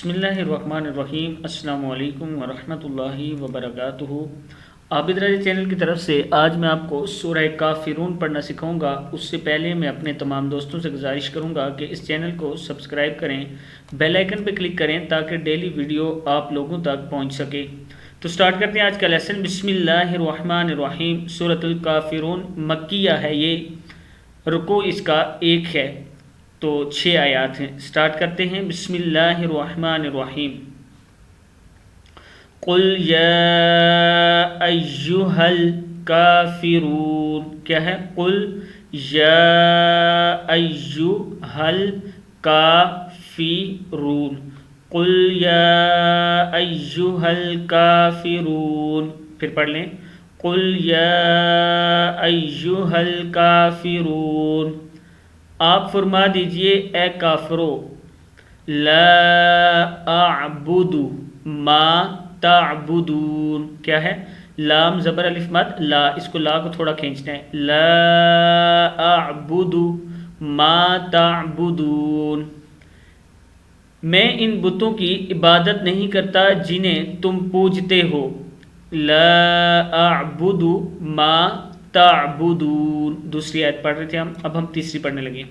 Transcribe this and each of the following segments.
بسم اللہ الرحمن الرحیم۔ السلام علیکم ورحمۃ اللہ وبرکاتہ۔ عابد راجہ چینل کی طرف سے آج میں آپ کو سورہ کافرون پڑھنا سکھاؤں گا۔ اس سے پہلے میں اپنے تمام دوستوں سے گزارش کروں گا کہ اس چینل کو سبسکرائب کریں، بیل آئیکن پہ کلک کریں تاکہ ڈیلی ویڈیو آپ لوگوں تک پہنچ سکے۔ تو سٹارٹ کرتے ہیں آج کا لیسن۔ بسم اللہ الرحمن الرحیم۔ سورۃ الکافرون مکیہ ہے، یہ رکوع اس کا 1 ہے، تو 6 آیات ہیں۔ سٹارٹ کرتے ہیں۔ بسم اللہ الرحمن الرحیم۔ قل یا ایہا الکافرون، کیا ہے؟ قل یا ایہا الکافرون، قل یا ایہا الکافرون، پھر پڑھ لیں، قل یا ایہا الکافرون، آپ فرما دیجئے اے کافرو، لا اعبد ما تعبدون، کیا ہے؟ لام زبر الف مد لا، اس کو لا کو تھوڑا کھینچنا ہے، لا اعبد ما تعبدون، میں ان بتوں کی عبادت نہیں کرتا جنہیں تم پوجتے ہو، لا اعبد ما تعبدون۔ دوسری آیت پڑھ رہے تھے ہم، اب ہم تیسری پڑھنے لگے۔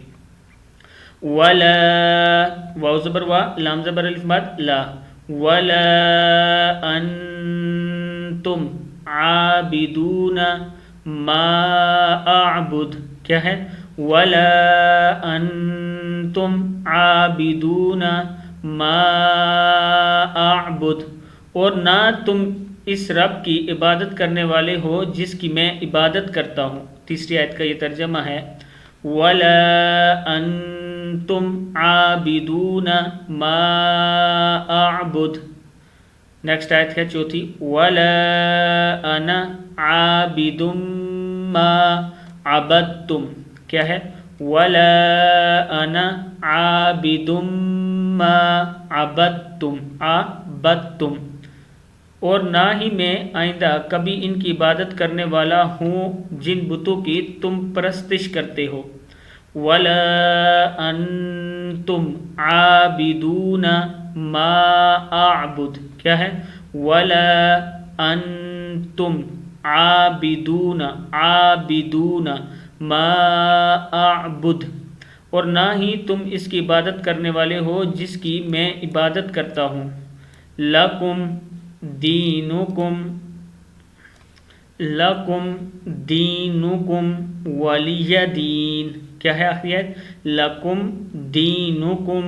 ولا، واو زبر وا، لام زبر الف مد لا، ولا انتم عابدون ما اعبد، کیا ہے؟ ولا انتم عابدون ما اعبد، اور نہ تم اس رب کی عبادت کرنے والے ہو جس کی میں عبادت کرتا ہوں۔ تیسری آیت کا یہ ترجمہ ہے، وَلَا أَنْتُمْ عَابِدُونَ مَا أَعْبُدُ۔ نیکسٹ آیت ہے چوتھی، وَلَا أَنَا عَابِدٌ مَا عَبَدْتُمْ، کیا ہے؟ وَلَا أَنَا عَابِدٌ مَا عَبَدْتُمْ، اور نہ ہی میں آئندہ کبھی ان کی عبادت کرنے والا ہوں جن بتوں کی تم پرستش کرتے ہو۔ وَلَا أَنْتُمْ عَابِدُونَ مَا أَعْبُدُ، کیا ہے؟ وَلَا أَنْتُمْ عَابِدُونَ مَا أَعْبُدُ، اور نہ ہی تم اس کی عبادت کرنے والے ہو جس کی میں عبادت کرتا ہوں۔ لَكُمْ دینکم ولی دین، کیا ہے آخری آیت؟ لَكُمْ دینکم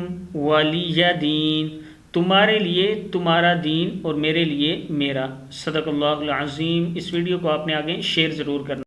ولی دین، تمہارے لیے تمہارا دین اور میرے لیے میرا۔ صدق اللہ العظیم۔ اس ویڈیو کو آپ نے آگے شیئر ضرور کرنا۔